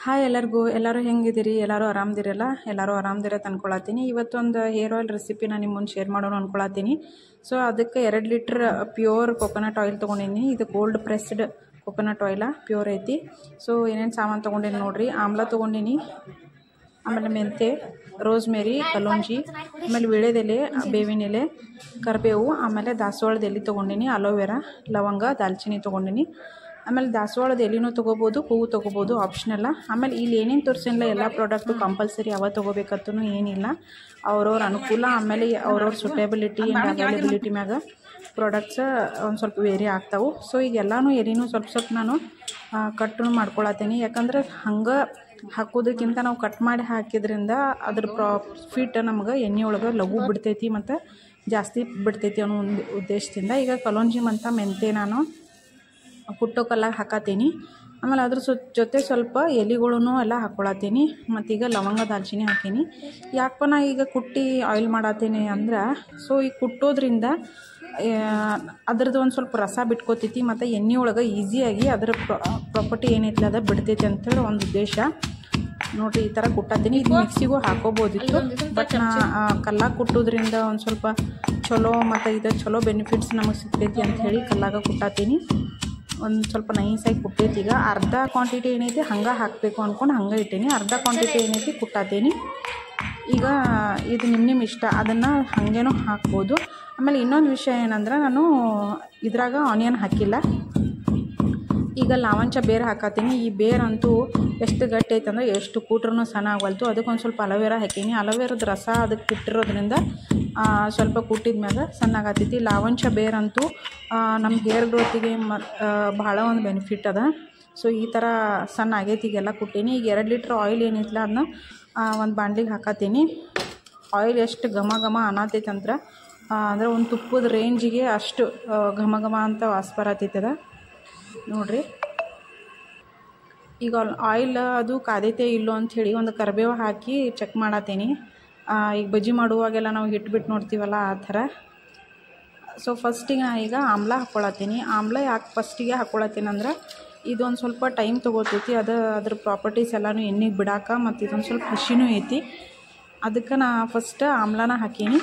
Hi ಎಲ್ಲರಿಗೂ. ಎಲ್ಲರೂ ಹೆಂಗಿದ್ದೀರಿ? ಎಲ್ಲರೂ ಆರಾಮದಿರಲ್ಲ? ಎಲ್ಲರೂ ಆರಾಮದಿರತ್ತೆ ಅಂದ್ಕೊಳತ್ತೀನಿ. ಇವತ್ತೊಂದು ಹೇರ್ ಆಯಿಲ್ ರೆಸಿಪಿನ ನಿಮ್ಮ ಮುಂದೆ ಶೇರ್ ಮಾಡೋಣ ಅಂದ್ಕೊಳತ್ತೀನಿ. ಸೊ ಅದಕ್ಕೆ 2 ಲೀಟ್ರ್ ಪ್ಯೂರ್ ಕೊಕೊನಟ್ ಆಯಿಲ್ ತೊಗೊಂಡಿನಿ. ಇದು cold pressed coconut oil, pure ಐತಿ. ಸೊ ಏನೇನು ಸಾಮಾನು ತೊಗೊಂಡಿನಿ ನೋಡಿರಿ. ಆಮ್ಲ ತೊಗೊಂಡಿನಿ, ಆಮೇಲೆ ಮೆಂತೆ, ರೋಸ್ಮೇರಿ, ಕಲೋಂಜಿ, ಆಮೇಲೆ ವೀಳ್ಯದೆಲೆ, ಬೇವಿನ ಎಲೆ, ಕರಿಬೇವು, ಆಮೇಲೆ ದಾಸವಾಳದ ಎಲೆ ತೊಗೊಂಡಿನಿ, ಅಲೋವೆರಾ, ಲವಂಗ, ದಾಲ್ಚಿನ್ನಿ ತೊಗೊಂಡಿನಿ. ಆಮೇಲೆ ದಾಸವಾಳದ ಎಲೆನೂ ತೊಗೋಬೋದು, ಹೂವು ತೊಗೋಬೋದು, ಆಪ್ಷನಲ್ಲ. ಆಮೇಲೆ ಇಲ್ಲಿ ಏನೇನು ತೋರಿಸಿಲ್ಲ ಎಲ್ಲ ಪ್ರಾಡಕ್ಟು ಕಂಪಲ್ಸರಿ ಅವ ತೊಗೋಬೇಕಂತೂ ಏನಿಲ್ಲ. ಅವ್ರವ್ರ ಅನುಕೂಲ, ಆಮೇಲೆ ಅವ್ರವ್ರ ಸೂಟೇಬಿಲಿಟಿ ಆ್ಯಂಡ್ ಅವೈಲಬಿಲಿಟಿ ಮ್ಯಾಗ ಪ್ರಾಡಕ್ಟ್ಸ್ ಒಂದು ಸ್ವಲ್ಪ ವೇರಿ ಆಗ್ತಾವೆ. ಸೊ ಈಗ ಎಲ್ಲನೂ ಎಲೆನೂ ಸ್ವಲ್ಪ ನಾನು ಕಟ್ಟು ಮಾಡ್ಕೊಳತ್ತೀನಿ. ಯಾಕಂದ್ರೆ ಹಂಗೆ ಹಾಕೋದಕ್ಕಿಂತ ನಾವು ಕಟ್ ಮಾಡಿ ಹಾಕಿದ್ರಿಂದ ಅದ್ರ ಪ್ರಾಫಿಟ್ ನಮ್ಗೆ ಎಣ್ಣೆ ಒಳಗೆ ಲಘು ಬಿಡ್ತೈತಿ ಮತ್ತು ಜಾಸ್ತಿ ಬಿಡ್ತೈತಿ ಅನ್ನೋ ಒಂದು ಉದ್ದೇಶದಿಂದ ಈಗ ಕಲೋಂಜಿ ಮತ್ತು ಮೆಂತೆ ನಾನು ಕುಟ್ಟೋ ಕಲ್ಲಾಗ ಹಾಕತ್ತೀನಿ. ಆಮೇಲೆ ಅದ್ರ ಜೊತೆ ಸ್ವಲ್ಪ ಎಲೆಗಳೂ ಎಲ್ಲ ಹಾಕ್ಕೊಳತ್ತೀನಿ. ಮತ್ತೀಗ ಲವಂಗ, ದಾಲ್ಚಿನ್ನಿ ಹಾಕೀನಿ. ಯಾಕಪ್ಪ ನಾ ಈಗ ಕುಟ್ಟಿ ಆಯಿಲ್ ಮಾಡತ್ತೀನಿ ಅಂದ್ರೆ, ಸೊ ಈಗ ಕುಟ್ಟೋದ್ರಿಂದ ಅದ್ರದ್ದು ಒಂದು ಸ್ವಲ್ಪ ರಸ ಬಿಟ್ಕೋತೈತಿ ಮತ್ತು ಎಣ್ಣೆ ಒಳಗೆ ಈಸಿಯಾಗಿ ಅದರ ಪ್ರಾಪರ್ಟಿ ಏನೈತಿ ಅದು ಬಿಡ್ತೈತಿ ಅಂತೇಳಿ ಒಂದು ಉದ್ದೇಶ. ನೋಡಿರಿ, ಈ ಥರ ಕುಟ್ಟತ್ತೀನಿ. ಇದು ಮಿಕ್ಸಿಗೂ ಹಾಕೋಬೋದಿತ್ತು, ಬಟ್ ನಾ ಕಲ್ಲಾಗ ಕುಟ್ಟೋದ್ರಿಂದ ಒಂದು ಸ್ವಲ್ಪ ಚಲೋ ಮತ್ತು ಇದು ಚಲೋ ಬೆನಿಫಿಟ್ಸ್ ನಮಗೆ ಸಿಗ್ತೈತಿ ಅಂಥೇಳಿ ಕಲ್ಲಾಗ ಕುಟ್ಟತ್ತೀನಿ. ಒಂದು ಸ್ವಲ್ಪ ನೈಸಾಗಿ ಕುಟ್ಟೈತಿ. ಈಗ ಅರ್ಧ ಕ್ವಾಂಟಿಟಿ ಏನೈತಿ ಹಂಗೆ ಹಾಕಬೇಕು ಅಂದ್ಕೊಂಡು ಹಂಗೆ ಇಟ್ಟೀನಿ. ಅರ್ಧ ಕ್ವಾಂಟಿಟಿ ಏನೈತಿ ಕುಟ್ಟಾತೀನಿ. ಈಗ ಇದು ನಿಮ್ಮ ಇಷ್ಟ, ಅದನ್ನು ಹಾಗೇನೂ ಹಾಕ್ಬೋದು. ಆಮೇಲೆ ಇನ್ನೊಂದು ವಿಷಯ ಏನಂದ್ರೆ, ನಾನು ಇದ್ರಾಗ ಆನಿಯನ್ ಹಾಕಿಲ್ಲ. ಈಗ ಲಾವಂಚ ಬೇರೆ ಹಾಕತ್ತೀನಿ. ಈ ಬೇರಂತೂ ಎಷ್ಟು ಗಟ್ಟಿ ಐತಂದ್ರೆ ಎಷ್ಟು ಕೂಟ್ರೂ ಸಣ್ಣ ಆಗವಲ್ತು. ಅದಕ್ಕೊಂದು ಸ್ವಲ್ಪ ಅಲೋವೆರಾ ಹಾಕೀನಿ. ಅಲೋವೆರಾದ ರಸ ಅದಕ್ಕೆ ಇಟ್ಟಿರೋದ್ರಿಂದ ಸ್ವಲ್ಪ ಕುಟ್ಟಿದ ಮ್ಯಾಗ ಸಣ್ಣ ಆಗತ್ತೈತಿ. ಲಾವಂಚ ಬೇರಂತೂ ನಮ್ಮ ಹೇರ್ ಗ್ರೋತಿಗೆ ಭಾಳ ಒಂದು ಬೆನಿಫಿಟ್ ಅದ. ಸೊ ಈ ಥರ ಸಣ್ಣ ಆಗೈತಿ. ಈಗೆಲ್ಲ ಕುಟ್ಟೀನಿ. ಈಗ 2 ಲೀಟ್ರ್ ಆಯಿಲ್ ಏನೈತಿಲ್ಲ ಅದನ್ನ ಒಂದು ಬಾಂಡ್ಲಿಗೆ ಹಾಕತ್ತೀನಿ. ಆಯಿಲ್ ಎಷ್ಟು ಘಮ ಘಮ ಅನ್ನತೈತೆ ಅಂದ್ರೆ ಒಂದು ತುಪ್ಪದ ರೇಂಜಿಗೆ ಅಷ್ಟು ಘಮ ಘಮ ಅಂತ ವಾಸ ಬರತೈತದ ನೋಡಿರಿ. ಈಗ ಆಯಿಲ್ ಅದು ಕಾದೈತೆ ಇಲ್ಲೋ ಅಂಥೇಳಿ ಒಂದು ಕರಿಬೇವು ಹಾಕಿ ಚೆಕ್ ಮಾಡತ್ತೀನಿ. ಈಗ ಬಜ್ಜಿ ಮಾಡುವಾಗೆಲ್ಲ ನಾವು ಹಿಟ್ಬಿಟ್ಟು ನೋಡ್ತೀವಲ್ಲ ಆ ಥರ. ಸೊ ಫಸ್ಟಿಗೆ ಈಗ ಆಮ್ಲ ಹಾಕ್ಕೊಳತ್ತೀನಿ. ಆಮ್ಲ ಯಾಕೆ ಫಸ್ಟಿಗೆ ಹಾಕ್ಕೊಳತ್ತೀನಿ ಅಂದ್ರೆ, ಇದೊಂದು ಸ್ವಲ್ಪ ಟೈಮ್ ತೊಗೋತೈತಿ. ಅದ್ರ ಪ್ರಾಪರ್ಟೀಸ್ ಎಲ್ಲನೂ ಎಣ್ಣೆಗೆ ಬಿಡಾಕ, ಮತ್ತು ಇದೊಂದು ಸ್ವಲ್ಪ ಹಸಿನೂ ಐತಿ. ಅದಕ್ಕೆ ನಾ ಫಸ್ಟ್ ಆಮ್ಲನ ಹಾಕೀನಿ.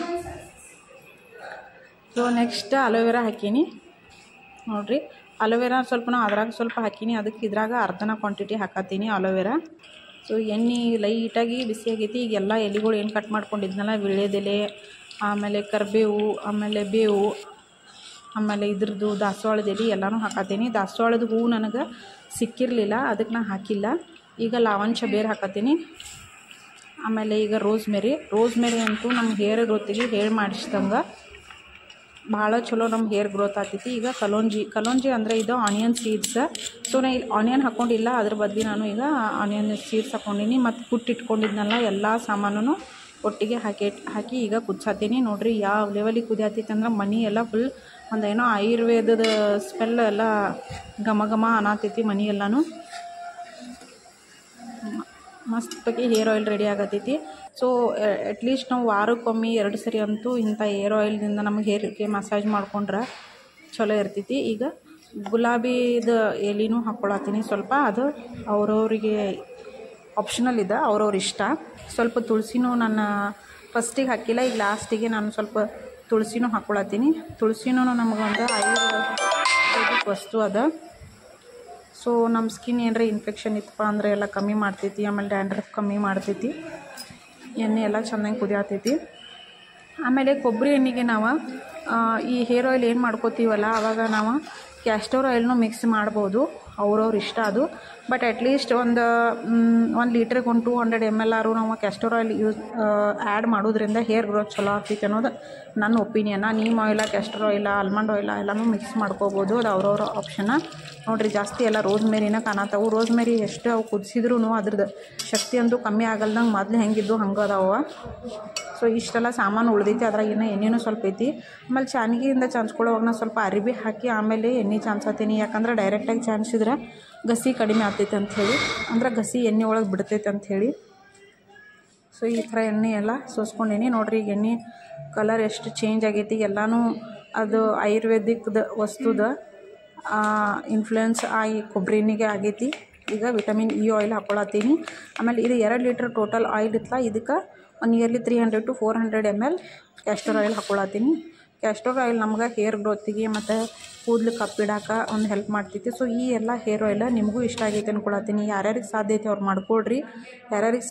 ಸೊ ನೆಕ್ಸ್ಟ್ ಅಲೋವೆರಾ ಹಾಕೀನಿ. ನೋಡಿರಿ, ಅಲೋವೆರಾ ಸ್ವಲ್ಪ ಅದ್ರಾಗ ಸ್ವಲ್ಪ ಹಾಕೀನಿ. ಅದಕ್ಕೆ ಇದ್ರಾಗ ಅರ್ಧನ ಕ್ವಾಂಟಿಟಿ ಹಾಕತ್ತೀನಿ ಅಲೋವೆರಾ. ಸೊ ಎಣ್ಣೆ ಲೈಟಾಗಿ ಬಿಸಿ ಆಗೈತಿ. ಈಗ ಎಲ್ಲ ಎಲೆಗಳು ಏನು ಕಟ್ ಮಾಡ್ಕೊಂಡಿದ್ನಲ್ಲ, ವೀಳ್ಯದೆಲೆ, ಆಮೇಲೆ ಕರಿಬೇವು, ಆಮೇಲೆ ಬೇವು, ಆಮೇಲೆ ಇದ್ರದ್ದು ದಾಸವಾಳದ ಎಲೆ ಎಲ್ಲನೂ ಹಾಕತ್ತೀನಿ. ದಾಸವಾಳದ ಹೂವು ನನಗೆ ಸಿಕ್ಕಿರಲಿಲ್ಲ, ಅದಕ್ಕೆ ನಾನು ಹಾಕಿಲ್ಲ. ಈಗ ಲಾವಂಚ ಬೇರೆ ಹಾಕತ್ತೀನಿ. ಆಮೇಲೆ ಈಗ ರೋಸ್ಮೇರಿ ಅಂತೂ ನಮ್ಮ ಹೇರ್ ಗ್ರೋತಿಗೆ ಹೇರ್ ಮಾಡಿಸಿದಂಗೆ ಭಾಳ ಚಲೋ ನಮ್ಮ ಹೇರ್ ಗ್ರೋತ್ ಆಗ್ತೈತಿ. ಈಗ ಕಲೋಂಜಿ ಅಂದರೆ ಇದು ಆನಿಯನ್ ಸೀಡ್ಸ್. ಸೊ ನಾ ಇಲ್ಲಿ ಆನಿಯನ್ ಹಾಕ್ಕೊಂಡಿಲ್ಲ, ಅದ್ರ ಬದಲು ನಾನು ಈಗ ಆನಿಯನ್ ಸೀಡ್ಸ್ ಹಾಕ್ಕೊಂಡಿನಿ. ಮತ್ತು ಕುಟ್ಟಿಟ್ಕೊಂಡಿದ್ನಲ್ಲ ಎಲ್ಲ ಸಾಮಾನು ಒಟ್ಟಿಗೆ ಹಾಕಿ ಈಗ ಕುದಿಸತ್ತೀನಿ. ನೋಡಿರಿ ಯಾವ ಲೆವೆಲಿಗೆ ಕುದಿಯತ್ತೈತಿ ಅಂದ್ರೆ, ಮನೆ ಎಲ್ಲ ಫುಲ್ ಒಂದೇನೋ ಆಯುರ್ವೇದದ ಸ್ಮೆಲ್ ಎಲ್ಲ ಘಮ ಘಮ ಅನ್ನತೈತಿ ಮನೆ ಎಲ್ಲನೂ. ಮಸ್ತಾಗಿ ಹೇರ್ ಆಯಿಲ್ ರೆಡಿ ಆಗತ್ತೈತಿ. ಸೊ ಅಟ್ಲೀಸ್ಟ್ ನಾವು ವಾರಕ್ಕೊಮ್ಮೆ 2 ಸರಿ ಅಂತೂ ಇಂಥ ಹೇರ್ ಆಯಿಲ್ದಿಂದ ನಮಗೆ ಹೇರ್ಗೆ ಮಸಾಜ್ ಮಾಡ್ಕೊಂಡ್ರೆ ಚಲೋ ಇರ್ತೈತಿ. ಈಗ ಗುಲಾಬಿದ ಎಲೆನೂ ಹಾಕ್ಕೊಳತ್ತೀನಿ ಸ್ವಲ್ಪ. ಅದು ಅವ್ರವ್ರಿಗೆ ಆಪ್ಷನಲ್ ಇದೆ, ಅವ್ರವ್ರ ಇಷ್ಟ. ಸ್ವಲ್ಪ ತುಳಸಿನೂ ನಾನು ಫಸ್ಟಿಗೆ ಹಾಕಿಲ್ಲ, ಈಗ ಲಾಸ್ಟಿಗೆ ನಾನು ಸ್ವಲ್ಪ ತುಳಸಿನೂ ಹಾಕ್ಕೊಳತ್ತೀನಿ. ತುಳಸಿನೂ ನಮಗೊಂದು ಆಯುರ್ವೇದಿಕ್ ವಸ್ತು ಅದ. ಸೊ ನಮ್ಮ ಸ್ಕಿನ್ ಏನರ ಇನ್ಫೆಕ್ಷನ್ ಇತ್ತಪ್ಪ ಅಂದರೆ ಎಲ್ಲ ಕಮ್ಮಿ ಮಾಡ್ತೈತಿ. ಆಮೇಲೆ ಡ್ಯಾಂಡ್ರಫ್ ಕಮ್ಮಿ ಮಾಡ್ತೈತಿ. ಎಣ್ಣೆ ಎಲ್ಲ ಚೆನ್ನಾಗಿ ಕುದಿಯತೈತಿ. ಆಮೇಲೆ ಕೊಬ್ಬರಿ ಎಣ್ಣೆಗೆ ನಾವು ಈ ಹೇರ್ ಆಯಿಲ್ ಏನು ಮಾಡ್ಕೋತೀವಲ್ಲ, ಆವಾಗ ನಾವು ಕ್ಯಾಸ್ಟರ್ ಆಯಿಲ್ನೂ ಮಿಕ್ಸ್ ಮಾಡ್ಬೋದು, ಅವ್ರವ್ರ ಇಷ್ಟ ಅದು. ಬಟ್ ಅಟ್ಲೀಸ್ಟ್ ಒಂದು ಲೀಟ್ರಿಗೆ ಒಂದು 200 ml ನಾವು ಕ್ಯಾಸ್ಟರ್ ಆಯಿಲ್ ಆ್ಯಡ್ ಮಾಡೋದ್ರಿಂದ ಹೇರ್ ಗ್ರೋತ್ ಚಲೋ ಆಗ್ತೈತಿ ಅನ್ನೋದು ನನ್ನ ಒಪಿನಿಯನ್ನ. ನೀಮ್ ಆಯಿಲ, ಕ್ಯಾಸ್ಟರ್ ಆಯಿಲ, ಆಲ್ಮಂಡ್ ಆಯಿಲ ಎಲ್ಲನೂ ಮಿಕ್ಸ್ ಮಾಡ್ಕೋಬೋದು, ಅದು ಅವ್ರವ್ರ ಆಪ್ಷನ್ನ. ನೋಡಿರಿ, ಜಾಸ್ತಿ ಎಲ್ಲ ರೋಸ್ಮೇರಿನ ಕಾಣತ್ತವು. ರೋಸ್ಮೇರಿ ಎಷ್ಟು ಅವು ಕುದಿಸಿದ್ರೂ ಅದ್ರದ್ದು ಶಕ್ತಿ ಅಂತೂ ಕಮ್ಮಿ ಆಗಲ್ದಂಗೆ ಮೊದಲು ಹೆಂಗಿದ್ದು ಹಂಗೆ ಅದಾವ. ಸೊ ಇಷ್ಟೆಲ್ಲ ಸಾಮಾನು ಉಳ್ದೈತಿ. ಅದ್ರಾಗ ಎಣ್ಣೆನೂ ಸ್ವಲ್ಪ ಐತಿ. ಆಮೇಲೆ ಚಾನ್ಗಿಯಿಂದ ಚಾನ್ಸ್ಕೊಳ್ಳೋವಾಗ ಸ್ವಲ್ಪ ಅರಿಬಿ ಹಾಕಿ ಆಮೇಲೆ ಎಣ್ಣೆ ಚಾನ್ಸತ್ತೀನಿ. ಯಾಕಂದ್ರೆ ಡೈರೆಕ್ಟಾಗಿ ಚಾನ್ಸಿದ್ರೆ ಗಸಿ ಕಡಿಮೆ ಆಗ್ತೈತೆ ಅಂಥೇಳಿ, ಅಂದ್ರೆ ಗಸಿ ಎಣ್ಣೆ ಒಳಗೆ ಬಿಡ್ತೈತೆ ಅಂಥೇಳಿ. ಸೊ ಈ ಥರ ಎಣ್ಣೆ ಎಲ್ಲ ಸೋಸ್ಕೊಂಡೀನಿ. ನೋಡಿರಿ, ಈಗ ಎಣ್ಣೆ ಕಲರ್ ಎಷ್ಟು ಚೇಂಜ್ ಆಗೈತಿ. ಎಲ್ಲನೂ ಅದು ಆಯುರ್ವೇದಿಕ್ದ ವಸ್ತುದ ಇನ್ಫ್ಲುಯೆನ್ಸ್ ಆಗಿ ಕೊಬ್ಬರಿ ಎಣ್ಣೆಗೆ ಆಗೈತಿ. ಈಗ ವಿಟಮಿನ್ ಇ ಆಯಿಲ್ ಹಾಕ್ಕೊಳತ್ತೀನಿ. ಆಮೇಲೆ ಇದು 2 ಲೀಟ್ರ್ ಟೋಟಲ್ ಆಯಿಲ್ ಇತ್ತಲ್ಲ, ಇದಕ್ಕೆ nearly 300 to 400 ml castor oil ಹಾಕ್ಕೊಳತ್ತೀನಿ. ಕ್ಯಾಸ್ಟರ್ ಆಯಿಲ್ ನಮ್ಗೆ ಹೇರ್ ಗ್ರೋತಿಗೆ ಮತ್ತು ಕೂದಲು ಕಪ್ಪಿಡಾಕ ಒಂದು ಹೆಲ್ಪ್ ಮಾಡ್ತೈತಿ. ಸೊ ಈ ಎಲ್ಲ ಹೇರ್ ಆಯಿಲ್ ನಿಮಗೂ ಇಷ್ಟ ಆಗೈತೆ ಅನ್ಕೊಳತ್ತೀನಿ. ಯಾರ್ಯಾರಿಗೆ ಸಾಧ್ಯ ಐತೆ ಅವ್ರು ಮಾಡ್ಕೊಳ್ರಿ. ಯಾರ್ಯಾರಿಗೆ